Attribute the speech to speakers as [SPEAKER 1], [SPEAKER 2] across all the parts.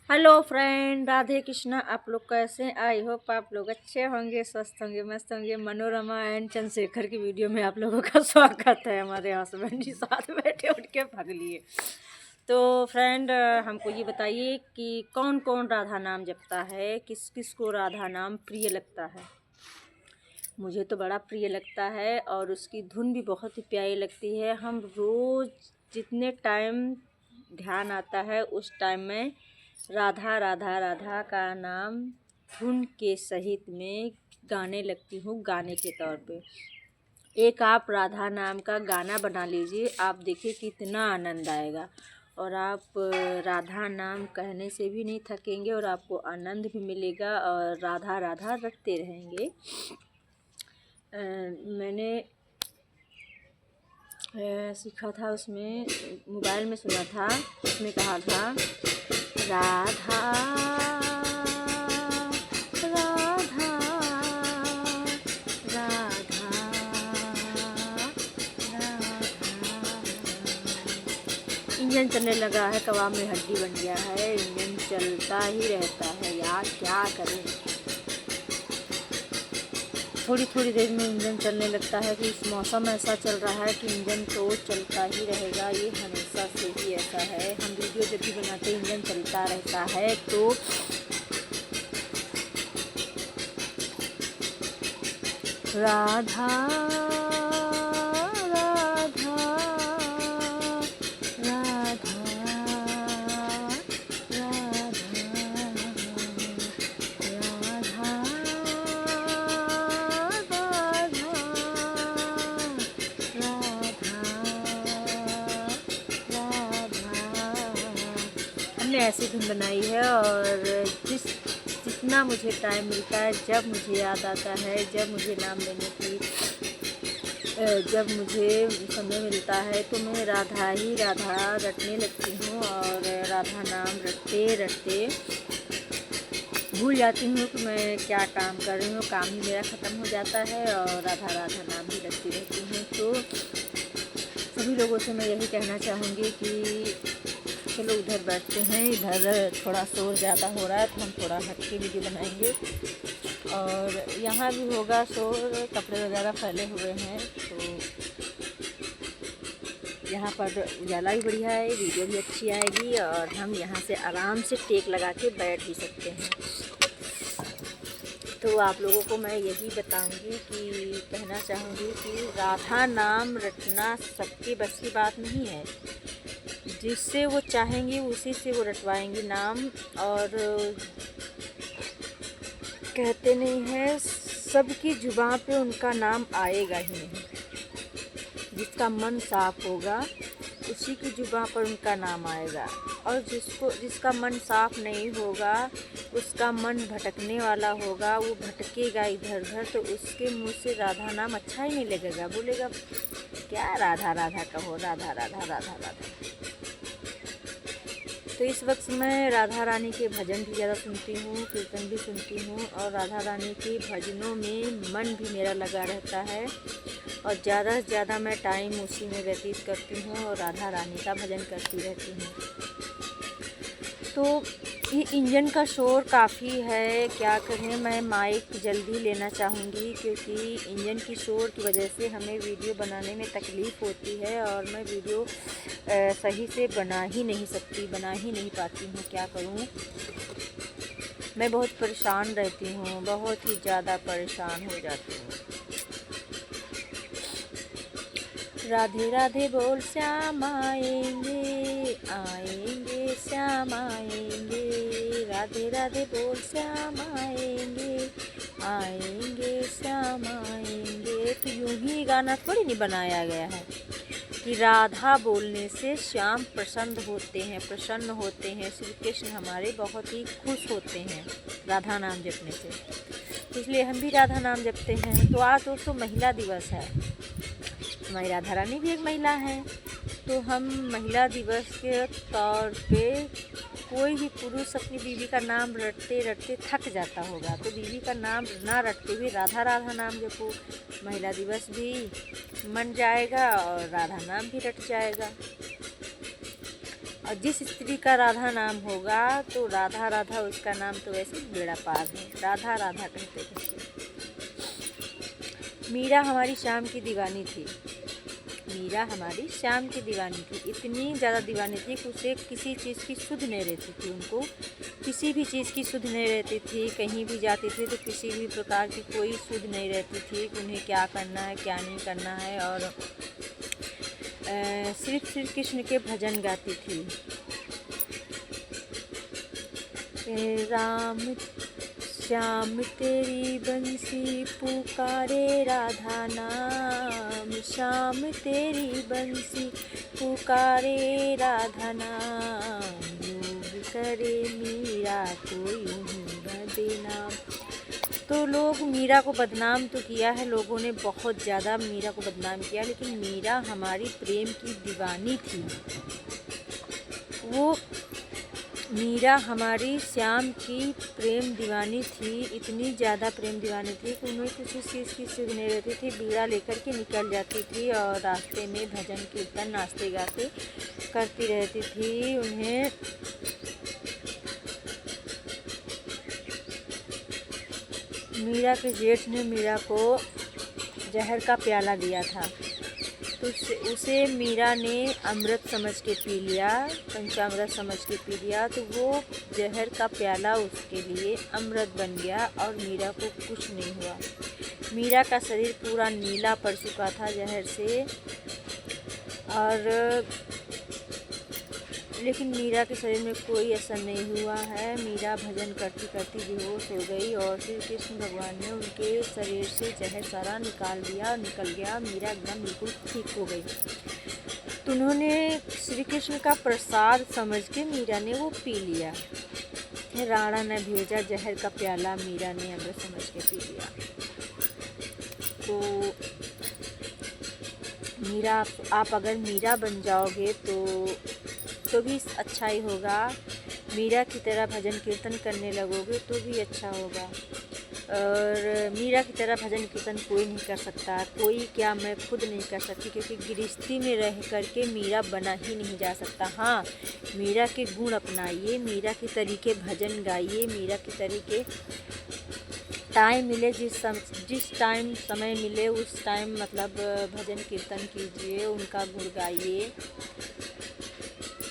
[SPEAKER 1] Hello friend, Radhe Krishna. आप लोग कैसे हैं? आई होप आप लोग अच्छे होंगे, स्वस्थ होंगे, मस्त होंगे। मनोरमा एंड चंद्रशेखर की वीडियो में आप लोगों का स्वागत है। हमारे हस्बैंड जी साथ बैठे उठ के भाग लिए। तो फ्रेंड, हमको ये बताइए कि कौन कौन राधा नाम जपता है, किस किस को राधा नाम प्रिय लगता है। मुझे तो बड़ा प्रिय लगता है और उसकी धुन भी बहुत ही प्यारी लगती है। हम रोज़ जितने टाइम ध्यान आता है उस टाइम में राधा राधा राधा का नाम धुन के सहित में गाने लगती हूँ, गाने के तौर पे। एक आप राधा नाम का गाना बना लीजिए, आप देखिए कितना आनंद आएगा और आप राधा नाम कहने से भी नहीं थकेंगे और आपको आनंद भी मिलेगा और राधा राधा रटते रहेंगे। मैंने सीखा था, उसमें मोबाइल में सुना था, उसमें कहा था राधा राधा राधा राधा। इंजन चलने लगा है, कबाब में हड्डी बन गया है। इंजन चलता ही रहता है यार, क्या करें। थोड़ी थोड़ी देर में इंजन चलने लगता है कि इस मौसम ऐसा चल रहा है कि इंजन तो चलता ही रहेगा। ये हमेशा से ही ऐसा है। हम वीडियो जब भी बनाते हैं इंजन चलता रहता है। तो राधा राधा राधा हमने ऐसी धुन बनाई है और जितना मुझे टाइम मिलता है, जब मुझे याद आता है, जब मुझे नाम लेने की जब मुझे समय मिलता है तो मैं राधा ही राधा रटने लगती हूँ और राधा नाम रटते रटते भूल जाती हूँ कि मैं क्या काम कर रही हूँ। काम ही मेरा ख़त्म हो जाता है और राधा राधा नाम ही रटती रहती हूँ। तो सभी लोगों से मैं यही कहना चाहूँगी कि चलो उधर बैठते हैं, इधर थोड़ा शोर ज़्यादा हो रहा है तो हम थोड़ा हट के वीडियो बनाएंगे और यहाँ भी होगा शोर, कपड़े वगैरह फैले हुए हैं। तो यहाँ पर उजाला भी बढ़िया है, वीडियो भी अच्छी आएगी और हम यहाँ से आराम से टेक लगा के बैठ भी सकते हैं। तो आप लोगों को मैं यही बताऊंगी कि कहना चाहूँगी कि राधा नाम रटना सबके बस की बात नहीं है। जिससे वो चाहेंगी उसी से वो रटवाएंगी नाम। और कहते नहीं हैं, सबकी जुबान पे उनका नाम आएगा ही नहीं। जिसका मन साफ होगा उसी की जुबान पर उनका नाम आएगा और जिसका मन साफ नहीं होगा, उसका मन भटकने वाला होगा, वो भटकेगा इधर उधर, तो उसके मुंह से राधा नाम अच्छा ही नहीं लगेगा। बोलेगा क्या राधा राधा कहो, राधा राधा राधा राधा। तो इस वक्त मैं राधा रानी के भजन भी ज़्यादा सुनती हूँ, कीर्तन भी सुनती हूँ और राधा रानी के भजनों में मन भी मेरा लगा रहता है और ज़्यादा से ज़्यादा मैं टाइम उसी में व्यतीत करती हूँ और राधा रानी का भजन करती रहती हूँ। तो ये इंजन का शोर काफ़ी है, क्या करें। मैं माइक जल्दी लेना चाहूँगी क्योंकि इंजन की शोर की वजह से हमें वीडियो बनाने में तकलीफ़ होती है और मैं वीडियो सही से बना ही नहीं सकती, बना ही नहीं पाती हूँ। क्या करूँ, मैं बहुत परेशान रहती हूँ, बहुत ही ज़्यादा परेशान हो जाती हूँ। राधे राधे बोल श्याम आएंगे आएंगे, श्याम आएंगे। राधे राधे बोल श्याम आएंगे आएंगे, श्याम आएंगे। तो यूं ही गाना थोड़ी नहीं बनाया गया है कि राधा बोलने से श्याम प्रसन्न होते हैं, प्रसन्न होते हैं। श्री कृष्ण हमारे बहुत ही खुश होते हैं राधा नाम जपने से, इसलिए हम भी राधा नाम जपते हैं। तो आज दोस्तों महिला दिवस है, हमारी राधा रानी भी एक महिला है। तो हम महिला दिवस के तौर पे कोई भी पुरुष अपनी बीवी का नाम रटते रटते थक जाता होगा, तो बीवी का नाम ना रटते हुए राधा राधा नाम जपो। महिला दिवस भी मन जाएगा और राधा नाम भी रट जाएगा। और जिस स्त्री का राधा नाम होगा तो राधा राधा उसका नाम तो वैसे बेड़ा पार है, राधा राधा कहते कहते। मीरा हमारी शाम की दीवानी थी, मीरा हमारी शाम की दीवानी थी, इतनी ज़्यादा दीवानी थी कि उसे किसी चीज़ की सुध नहीं रहती थी, उनको किसी भी चीज़ की सुध नहीं रहती थी। कहीं भी जाती थी तो किसी भी प्रकार की कोई सुध नहीं रहती थी कि उन्हें क्या करना है क्या नहीं करना है, और सिर्फ श्री कृष्ण के भजन गाती थी। राम श्याम तेरी बंसी पुकारे राधा नाम, श्याम तेरी बंसी पुकारे राधा नाम, योग करे मीरा को यूं बदनाम। तो लोग मीरा को बदनाम तो किया है, लोगों ने बहुत ज़्यादा मीरा को बदनाम किया, लेकिन मीरा हमारी प्रेम की दीवानी थी। वो मीरा हमारी श्याम की प्रेम दीवानी थी, इतनी ज़्यादा प्रेम दीवानी थी कि उन्हें किसी चीज़ की सुध नहीं रहती थी। बीड़ा लेकर के निकल जाती थी और रास्ते में भजन कीर्तन नाचते गाते करती रहती थी। उन्हें मीरा के जेठ ने मीरा को जहर का प्याला दिया था, तो उसे मीरा ने अमृत समझ के पी लिया, पंचामृत समझ के पी लिया। तो वो जहर का प्याला उसके लिए अमृत बन गया और मीरा को कुछ नहीं हुआ। मीरा का शरीर पूरा नीला पड़ चुका था जहर से, और लेकिन मीरा के शरीर में कोई असर नहीं हुआ है। मीरा भजन करती करती बेहोश हो गई और श्री कृष्ण भगवान ने उनके शरीर से जहर सारा निकाल दिया, निकल गया। मीरा एकदम बिल्कुल ठीक हो गई। तो उन्होंने श्री कृष्ण का प्रसाद समझ के मीरा ने वो पी लिया। राणा ने भेजा जहर का प्याला, मीरा ने अमृत समझ के पी लिया। तो मीरा, आप अगर मीरा बन जाओगे तो भी अच्छा ही होगा। मीरा की तरह भजन कीर्तन करने लगोगे तो भी अच्छा होगा। और मीरा की तरह भजन कीर्तन कोई नहीं कर सकता, कोई क्या, मैं खुद नहीं कर सकती, क्योंकि गृहस्थी में रह करके मीरा बना ही नहीं जा सकता। हाँ, मीरा के गुण अपनाइए, मीरा के तरीके भजन गाइए, मीरा के तरीके टाइम मिले, जिस टाइम समय मिले उस टाइम मतलब भजन कीर्तन कीजिए, उनका गुण गाइए।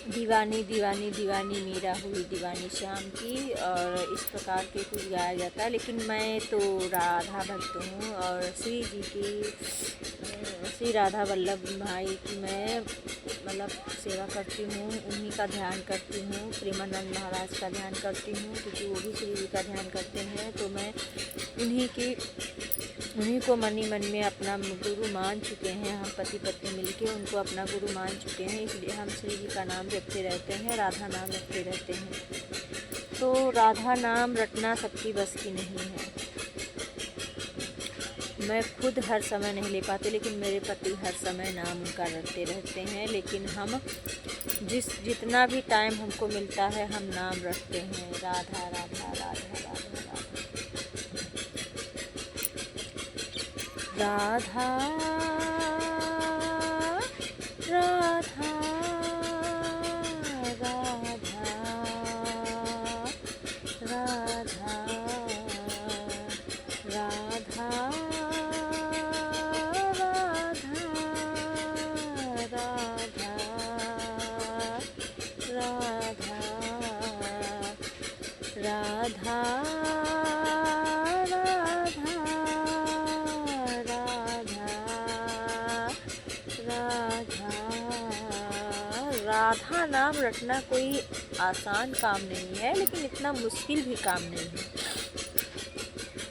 [SPEAKER 1] दीवानी दीवानी दीवानी मीरा हुई दीवानी श्याम की, और इस प्रकार के कुछ गाया जाता है। लेकिन मैं तो राधा भक्त हूँ और श्री जी की, श्री राधा वल्लभ भाई की मैं मतलब सेवा करती हूँ, उन्हीं का ध्यान करती हूँ। प्रेमानंद महाराज का ध्यान करती हूँ क्योंकि वो भी श्री जी का ध्यान करते हैं। तो मैं उन्हीं को मन ही मन में अपना गुरु मान चुके हैं। हम पति पत्नी मिलके उनको अपना गुरु मान चुके हैं, इसलिए हम श्री जी का नाम रखते रहते हैं, राधा नाम रखते रहते हैं। तो राधा नाम रटना सबकी बस की नहीं है। मैं खुद हर समय नहीं ले पाती, लेकिन मेरे पति हर समय नाम उनका रटते रहते हैं। लेकिन हम जितना भी टाइम हमको मिलता है हम नाम रटते हैं, राधा राधा राधा राधा राधा राधा राधा राधा राधा राधा राधा नाम रटना कोई आसान काम नहीं है, लेकिन इतना मुश्किल भी काम नहीं है।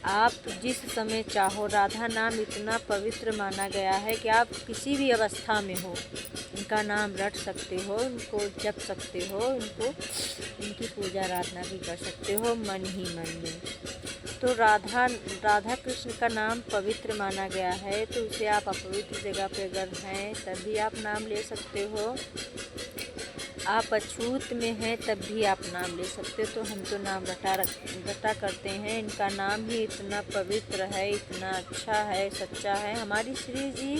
[SPEAKER 1] आप जिस समय चाहो, राधा नाम इतना पवित्र माना गया है कि आप किसी भी अवस्था में हो उनका नाम रट सकते हो, उनको जप सकते हो, उनकी पूजा आराधना भी कर सकते हो मन ही मन में। तो राधा कृष्ण का नाम पवित्र माना गया है, तो उसे आप अपवित्र जगह पे अगर हैं तब भी आप नाम ले सकते हो। आप अछूत में हैं तब भी आप नाम ले सकते हो। तो हम तो नाम रटा करते हैं। इनका नाम ही इतना पवित्र है, इतना अच्छा है, सच्चा है। हमारी श्री जी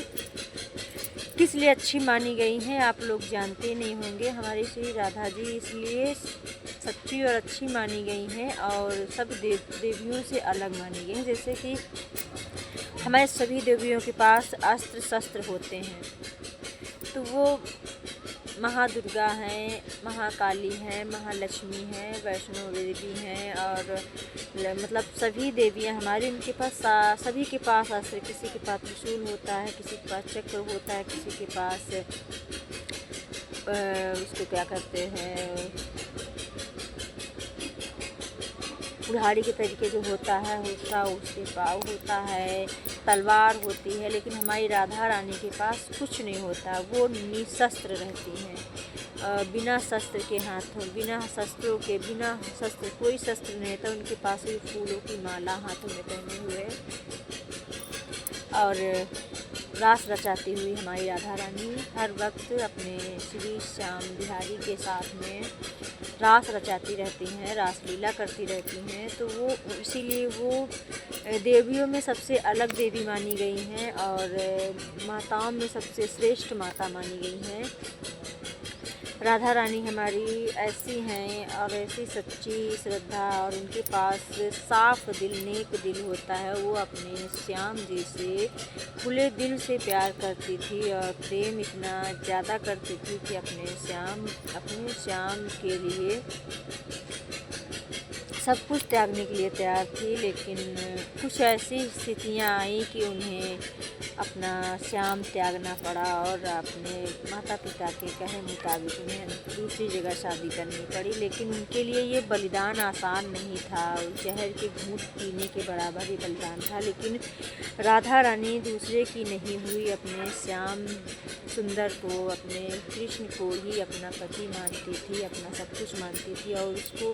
[SPEAKER 1] किस लिए अच्छी मानी गई हैं आप लोग जानते नहीं होंगे। हमारी श्री राधा जी इसलिए सच्ची और अच्छी मानी गई हैं और सब देवियों से अलग मानी गई हैं। जैसे कि हमारे सभी देवियों के पास अस्त्र शस्त्र होते हैं, तो वो महादुर्गा हैं, महाकाली हैं, महालक्ष्मी हैं, वैष्णो देवी हैं और मतलब सभी देवियां हमारी, उनके पास सभी के पास अस्त्र, किसी के पास त्रिशूल होता है, किसी के पास चक्र होता है, किसी के पास उसको क्या कहते हैं कुल्हाड़ी के तरीके जो होता है उसका उसके पास होता है, तलवार होती है। लेकिन हमारी राधा रानी के पास कुछ नहीं होता, वो निशस्त्र रहती हैं, बिना शस्त्र के हाथों, बिना शस्त्रों के, बिना शस्त्र कोई शस्त्र नहीं रहता उनके पास। भी फूलों की माला हाथों में पहने हुए और रास रचाती हुई हमारी राधा रानी हर वक्त अपने श्री श्याम बिहारी के साथ में रास रचाती रहती हैं, रासलीला करती रहती हैं। तो वो इसीलिए वो देवियों में सबसे अलग देवी मानी गई हैं और माताओं में सबसे श्रेष्ठ माता मानी गई हैं। राधा रानी हमारी ऐसी हैं और ऐसी सच्ची श्रद्धा और उनके पास साफ दिल, नेक दिल होता है। वो अपने श्याम जी से खुले दिल से प्यार करती थी और प्रेम इतना ज़्यादा करती थी कि अपने श्याम के लिए सब कुछ त्यागने के लिए तैयार थी। लेकिन कुछ ऐसी स्थितियां आई कि उन्हें अपना श्याम त्यागना पड़ा और अपने माता पिता के कहे मुताबिक उन्हें दूसरी जगह शादी करनी पड़ी। लेकिन उनके लिए ये बलिदान आसान नहीं था, जहर के घूंट पीने के बराबर ही बलिदान था। लेकिन राधा रानी दूसरे की नहीं हुई, अपने श्याम सुंदर को, अपने कृष्ण को ही अपना पति मानती थी, अपना सब कुछ मानती थी और उसको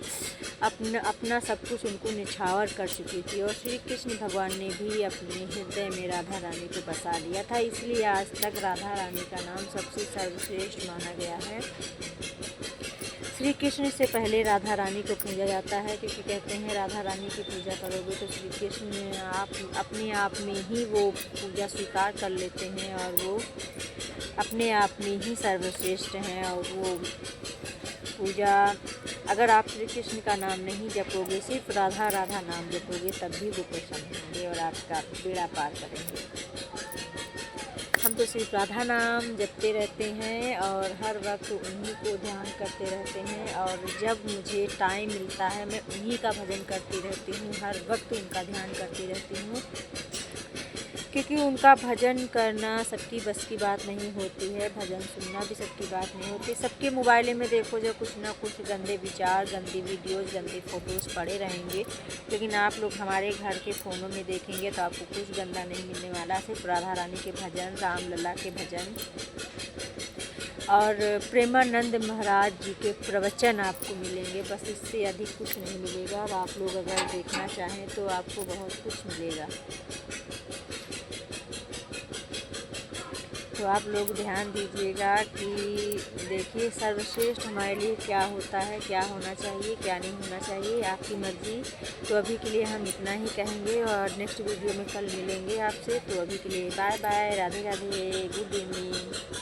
[SPEAKER 1] अपना सब कुछ उनको निछावर कर चुकी थी। और श्री कृष्ण भगवान ने भी अपने हृदय में राधा रानी को बसा लिया था। इसलिए आज तक राधा रानी का नाम सबसे सर्वश्रेष्ठ माना गया है। श्री कृष्ण से पहले राधा रानी को पूजा जाता है, क्योंकि कहते हैं राधा रानी की पूजा करोगे तो श्री कृष्ण अपने आप में ही वो पूजा स्वीकार कर लेते हैं और वो अपने आप में ही सर्वश्रेष्ठ हैं। और वो पूजा अगर आप श्री कृष्ण का नाम नहीं जपोगे, सिर्फ राधा राधा नाम जपोगे, तब भी वो प्रसन्न होंगे और आपका बेड़ा पार करेंगे। हम तो सिर्फ राधा नाम जपते रहते हैं और हर वक्त उन्हीं को ध्यान करते रहते हैं और जब मुझे टाइम मिलता है मैं उन्हीं का भजन करती रहती हूँ, हर वक्त उनका ध्यान करती रहती हूँ। क्योंकि उनका भजन करना सबकी बस की बात नहीं होती है, भजन सुनना भी सबकी बात नहीं होती। सबके मोबाइल में देखो जो कुछ ना कुछ गंदे विचार, गंदी वीडियोज़, गंदे फ़ोटोज़ पड़े रहेंगे, लेकिन आप लोग हमारे घर के फ़ोनों में देखेंगे तो आपको कुछ गंदा नहीं मिलने वाला। सिर्फ राधा रानी के भजन, राम लला के भजन और प्रेमानंद महाराज जी के प्रवचन आपको मिलेंगे, बस इससे अधिक कुछ नहीं मिलेगा। और आप लोग अगर देखना चाहें तो आपको बहुत कुछ मिलेगा। तो आप लोग ध्यान दीजिएगा कि देखिए सर्वश्रेष्ठ हमारे लिए क्या होता है, क्या होना चाहिए, क्या नहीं होना चाहिए, आपकी मर्ज़ी। तो अभी के लिए हम इतना ही कहेंगे और नेक्स्ट वीडियो में कल मिलेंगे आपसे। तो अभी के लिए bye bye, Radhe Radhe, good evening.